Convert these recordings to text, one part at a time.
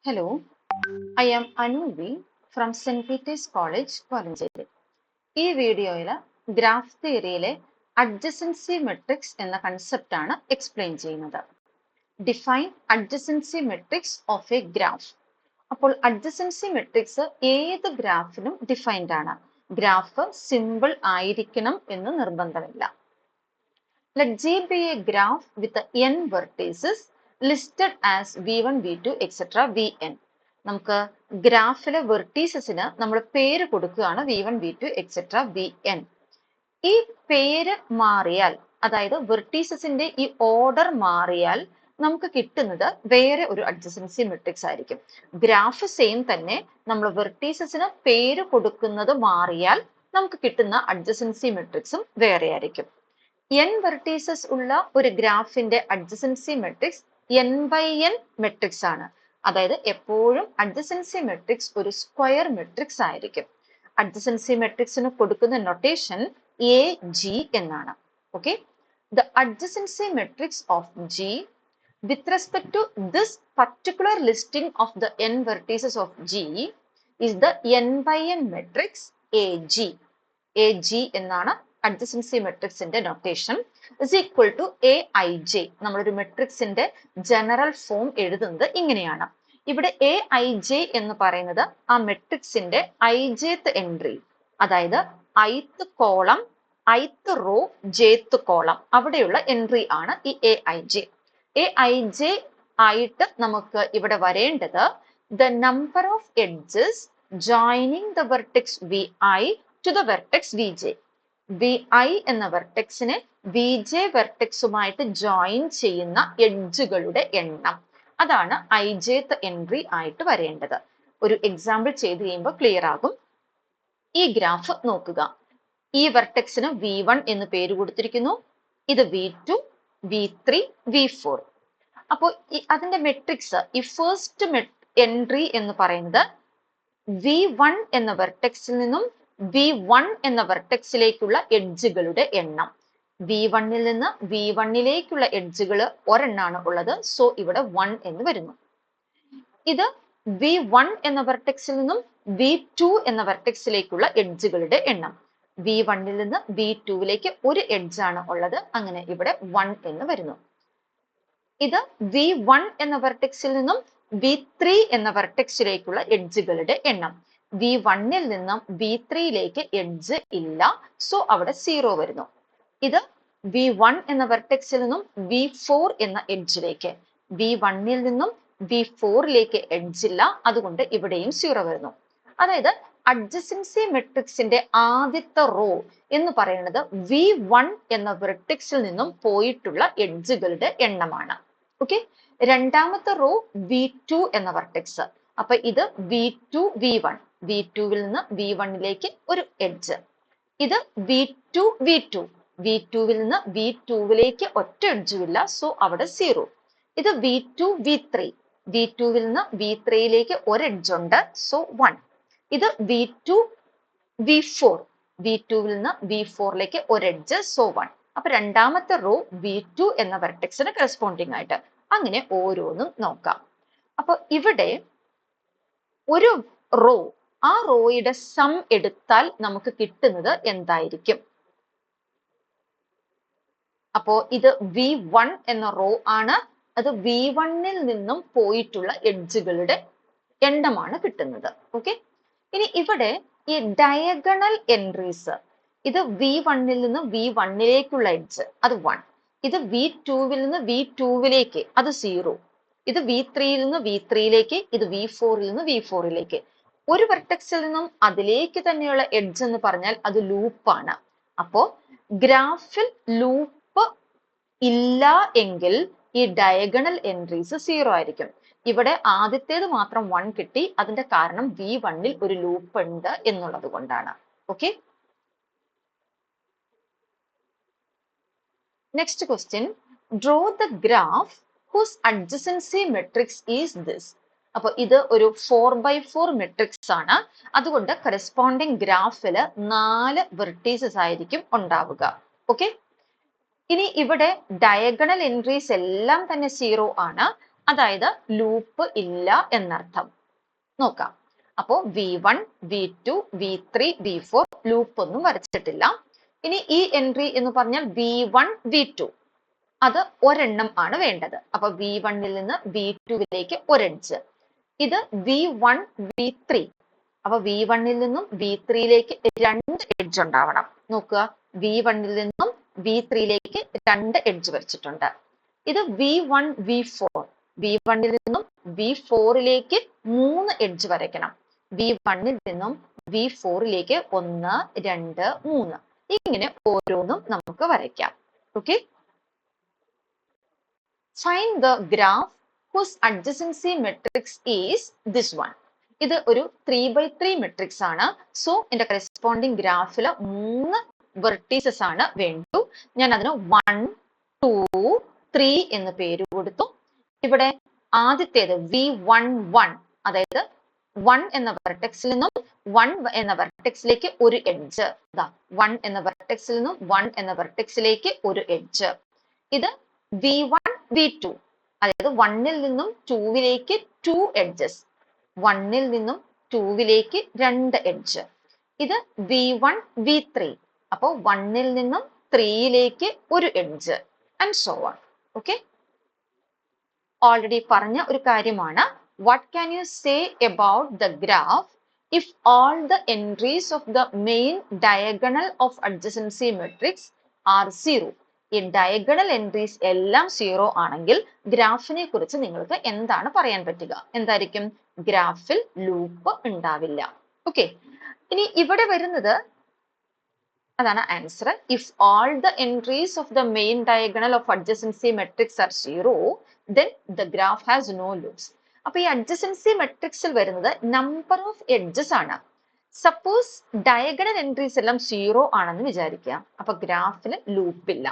Hello, I am Anuvi from St. Peter's College, Valancheri. ഈ വീഡിയോയിൽ graph തിയറിയിലെ adjacency matrix എന്ന concept ആണ് explain ചെയ്യുന്നത്. Define adjacency matrix of A graph. അപ്പോൾ adjacency matrix ഏത് ഗ്രാഫിനും defined ആണ്. ഗ്രാഫ് സിമ്പിൾ ആയിരിക്കണം എന്ന് നിർബന്ധമില്ല. Let G be a graph with n vertices listed as v1, v2, etc. vn. നമുക്ക് ഗ്രാഫിലെ വെർട്ടീസസിന് നമ്മൾ പേര് കൊടുക്കുകയാണ് v1, v2, etc. vn. ഈ പേര് മാറിയാൽ, അതായത് വെർട്ടീസസിന്റെ ഈ ഓർഡർ മാറിയാൽ നമുക്ക് കിട്ടുന്നത് വേറെ ഒരു അഡ്ജസൻസി മെട്രിക്സ് ആയിരിക്കും. ഗ്രാഫ് സെയിം തന്നെ, നമ്മൾ വെർട്ടീസസിന് പേര് കൊടുക്കുന്നത് മാറിയാൽ നമുക്ക് കിട്ടുന്ന അഡ്ജസൻസി മെട്രിക്സും വേറെ ആയിരിക്കും. n വെർട്ടീസസ് ഉള്ള ഒരു ഗ്രാഫിന്റെ adjacency matrix n by n matrix ആണ്. അതായത് എപ്പോഴും അഡ്ജസൻസി മെട്രിക്സ് ഒരു സ്ക്വയർ മെട്രിക്സ് ആയിരിക്കും. അഡ്ജസൻസി മെട്രിക്സിന് കൊടുക്കുന്ന നൊട്ടേഷൻ AG എന്നാണ്. Okay, the adjacency matrix of G with respect to this particular listing of the n vertices of G is the n by n matrix AG. AG എന്നാണ് adjacency മെട്രിക്സിന്റെ notation. Is equal to AIJ. നമ്മളൊരു മെട്രിക്സിന്റെ general form എഴുതുന്നത് ഇങ്ങനെയാണ്. ഇവിടെ AIJ എന്ന് പറയുന്നത് ആ മെട്രിക്സിന്റെ ijth എൻട്രി, അതായത് ith column, ith row, jth column, അവിടെയുള്ള എൻട്രി ആണ് ഈ AIJ. AIJ ആയിട്ട് നമുക്ക് ഇവിടെ വരേണ്ടത് the number of edges joining the vertex VI to the vertex VJ. VI എന്ന വെർട്ടെക്സിനെ VJ വെർട്ടെക്സുമായിട്ട് ജോയിൻ ചെയ്യുന്ന എഡ്ജുകളുടെ എണ്ണം, അതാണ് ijth എൻട്രി ആയിട്ട് വരേണ്ടത്. ഒരു എക്സാമ്പിൾ ചെയ്ത് കഴിയുമ്പോൾ ക്ലിയർ ആകും. ഈ ഗ്രാഫ് നോക്കുക. ഈ വെർട്ടെക്സിന് V1 എന്ന് പേര് കൊടുത്തിരിക്കുന്നു. ഇത് V2, V3, V4. അപ്പോൾ അതിന്റെ മെട്രിക്സ്, ഈ ഫസ്റ്റ് എൻട്രി എന്ന് പറയുന്നത് V1 എന്ന വെർട്ടെക്സിൽ നിന്നും V1 എന്ന വെർട്ടെക്സിലേക്കുള്ള എഡ്ജുകളുടെ എണ്ണം. V1ൽ നിന്ന് V1ലേക്കുള്ള എഡ്ജുകൾ ഒരെണ്ണാണ് ഉള്ളത്, സോ ഇവിടെ 1 എന്ന് വരുന്നു. ഇത് V1 എന്ന വെർട്ടെക്സിൽ നിന്നും V2 എന്ന വെർട്ടെക്സിലേക്കുള്ള എഡ്ജുകളുടെ എണ്ണം. V1ൽ നിന്ന് V2ലേക്ക് ഒരു എഡ്ജ് ആണ് ഉള്ളത്, അങ്ങനെ ഇവിടെ 1 എന്ന് വരുന്നു. ഇത് V1 എന്ന വെർട്ടെക്സിൽ നിന്നും V3 എന്ന വെർട്ടെക്സിലേക്കുള്ള എഡ്ജുകളുടെ എണ്ണം. V1ൽ നിന്നും V3ലേക്ക് എഡ്ജ് ഇല്ല, സോ അവിടെ 0 വരുന്നു. ഇത് V1 എന്ന വെർട്ടെക്സിൽ നിന്നും V4 എന്ന എഡ്ജിലേക്ക്. V1ൽ നിന്നും V4ലേക്ക് എഡ്ജ് ഇല്ല, അതുകൊണ്ട് ഇവിടെയും 0 വരുന്നു. അതായത് അഡ്ജസൻസി മെട്രിക്സിന്റെ ആദ്യത്തെ റോ എന്ന് പറയുന്നത് V1 എന്ന വെർട്ടെക്സിൽ നിന്നും പോയിട്ടുള്ള എഡ്ജുകളുടെ എണ്ണമാണ്. ഓക്കെ, രണ്ടാമത്തെ റോ V2 എന്ന വെർട്ടെക്സ്. അപ്പൊ ഇത് V2, V1. V2വിൽ നിന്ന് V1ലേക്ക് ഒരു എഡ്ജ്. ഇത് V2, V2. V2വിൽ നിന്ന് V2ലേക്ക് ഒറ്റ എഡ്ജും ഇല്ല, സോ അവിടെ 0. ഇത് V2, V3. V2വിൽ നിന്ന് V3ലേക്ക് ഒരു എഡ്ജ് ഉണ്ട്, സോ 1. ഇത് V2, V4. V2വിൽ നിന്ന് V4ലേക്ക് ഒരു എഡ്ജ്, സോ 1. അപ്പൊ രണ്ടാമത്തെ റോ V2 എന്ന വെർട്ടെക്സിന് കറസ്പോണ്ടിങ് ആയിട്ട്. അങ്ങനെ ഓരോന്നും നോക്കാം. അപ്പൊ ഇവിടെ ഒരു റോ, ആ റോയുടെ സം എടുത്താൽ നമുക്ക് കിട്ടുന്നത് എന്തായിരിക്കും? അപ്പോ ഇത് V1 എന്ന റോ ആണ്. അത് V1ൽ നിന്നും പോയിട്ടുള്ള എഡ്ജുകളുടെ എണ്ണമാണ് കിട്ടുന്നത്. ഓക്കെ, ഇനി ഇവിടെ ഈ ഡയഗണൽ എൻട്രീസ്, ഇത് V1ൽ നിന്ന് V1ലേക്കുള്ള എഡ്ജ്, അത് 1. ഇത് V2വിൽ നിന്ന് V2ലേക്ക്, അത് 0. ഇത് V3യിൽ നിന്ന് V3ലേക്ക്, ഇത് V4ൽ നിന്ന് V4ലേക്ക്. ഒരു വെർട്ടെക്സിൽ നിന്നും അതിലേക്ക് തന്നെയുള്ള എഡ്ജ് എന്ന് പറഞ്ഞാൽ അത് ലൂപ്പാണ്. അപ്പോ ഗ്രാഫിൽ ലൂപ്പ് ഇല്ല എങ്കിൽ ഈ ഡയഗണൽ എൻട്രീസ് 0 ആയിരിക്കും. ഇവിടെ ആദ്യത്തേത് മാത്രം 1 കിട്ടി. അതിന്റെ കാരണം V1ൽ ഒരു ലൂപ്പ് ഉണ്ട് എന്നുള്ളത് കൊണ്ടാണ്. Okay, next question. Draw the graph whose adjacency matrix is this. അപ്പൊ ഇത് ഒരു 4x4 മെട്രിക്സ് ആണ്. അതുകൊണ്ട് കറസ്പോണ്ടിങ് ഗ്രാഫില് 4 വെർട്ടീസസ് ആയിരിക്കും ഉണ്ടാവുക. ഓക്കെ, ഇനി ഇവിടെ ഡയഗണൽ എൻട്രീസ് എല്ലാം തന്നെ 0 ആണ്. അതായത് ലൂപ്പ് ഇല്ല എന്നർത്ഥം. നോക്കാം. അപ്പോ V1, V2, V3, V4 loop ഒന്നും വരച്ചിട്ടില്ല. ഇനി ഈ എൻട്രി എന്ന് പറഞ്ഞാൽ V1, V2 അത് ഒരെണ്ണം ആണ് വേണ്ടത്. അപ്പൊ V1 ൽ നിന്ന് V2ലേക്ക് ഒരു എഡ്ജ്. ഇത് V1, V3. അപ്പൊ V1 ൽ നിന്നും V3ലേക്ക് രണ്ട് എഡ്ജ് ഉണ്ടാവണം. നോക്കുക, V1 ൽ നിന്നും V3ലേക്ക് രണ്ട് എഡ്ജ് വരച്ചിട്ടുണ്ട്. ഇത് V1, V4. V1 ൽ നിന്നും V4ലേക്ക് മൂന്ന് എഡ്ജ് വരയ്ക്കണം. V1 ൽ നിന്നും V4ലേക്ക് 1, 2, 3 ഇങ്ങനെ ഓരോന്നും നമുക്ക് വരയ്ക്കാം. Okay. Find the graph whose adjacency matrix is this one. ഇത് ഒരു 3x3 matrix ആണ്. സോ എന്റെ corresponding ഗ്രാഫിൽ 3 vertices ആണ് വേണ്ടു. ഞാൻ അതിന് 1, 2, 3 എന്ന് പേര് കൊടുത്തു. ഇവിടെ ആദ്യത്തേത് V11, അതായത് 1 എന്ന വെർട്ടെക്സിൽ നിന്നും 1 എന്ന വെർട്ടെക്സിലേക്ക് ഒരു എഡ്ജ്. 1 എന്ന വെർട്ടെക്സിൽ നിന്നും 1 എന്ന വെർട്ടെക്സിലേക്ക് ഒരു എഡ്ജ്. ഇത് V1, V2, അതായത് 1 ൽ നിന്നും 2ലേക്ക് 2 എഡ്ജസ്. 1 ൽ നിന്നും 2ലേക്ക് രണ്ട് എഡ്ജ്. ഇത് V1, V3. അപ്പോൾ 1 ൽ നിന്നും 3ലേക്ക് ഒരു edge and so on. Okay. Already പറഞ്ഞ ഒരു കാര്യമാണ്. What can you say about the graph if all the entries of the main diagonal of adjacency matrix are 0? ഈ ഡയഗണൽ എൻട്രീസ് എല്ലാം 0 ആണെങ്കിൽ ഗ്രാഫിനെ കുറിച്ച് നിങ്ങൾക്ക് എന്താണ് പറയാൻ പറ്റുക? എന്തായിരിക്കും? ഗ്രാഫിൽ ലൂപ്പ് ഉണ്ടാവില്ല. ഓക്കെ. ഇനി ഇവിടെ വരുന്നത് അതാണ് answer. If all the entries of the main diagonal of adjacency matrix are 0, then the graph has no loops. അപ്പൊ ഈ adjacency matrixൽ വരുന്നത് number of edges ആണ്. സപ്പോസ് ഡയഗണൽ എൻട്രീസ് എല്ലാം 0 ആണെന്ന് വിചാരിക്കുക. അപ്പൊ ഗ്രാഫിൽ ലൂപ്പ് ഇല്ല.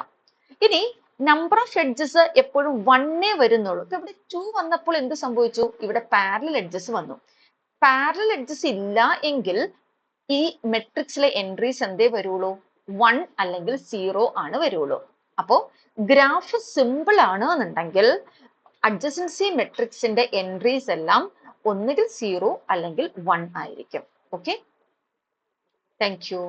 ഇനി നമ്പർ ഓഫ് എഡ്ജസ് എപ്പോഴും 1 വരുന്നുള്ളൂ. ഇപ്പൊ ഇവിടെ 2 വന്നപ്പോൾ എന്ത് സംഭവിച്ചു? ഇവിടെ പാരലൽ എഡ്ജസ് വന്നു. പാരലൽ എഡ്ജസ് ഇല്ല എങ്കിൽ ഈ മെട്രിക്സിലെ എൻട്രീസ് എന്തേ വരുള്ളൂ? 1 അല്ലെങ്കിൽ 0 ആണ് വരുള്ളൂ. അപ്പോ ഗ്രാഫ് സിമ്പിൾ ആണ് എന്നുണ്ടെങ്കിൽ അഡ്ജസൻസി മെട്രിക്സിന്റെ എൻട്രീസ് എല്ലാം ഒന്നുകിൽ 0 അല്ലെങ്കിൽ 1 ആയിരിക്കും. ഓക്കെ. Thank you.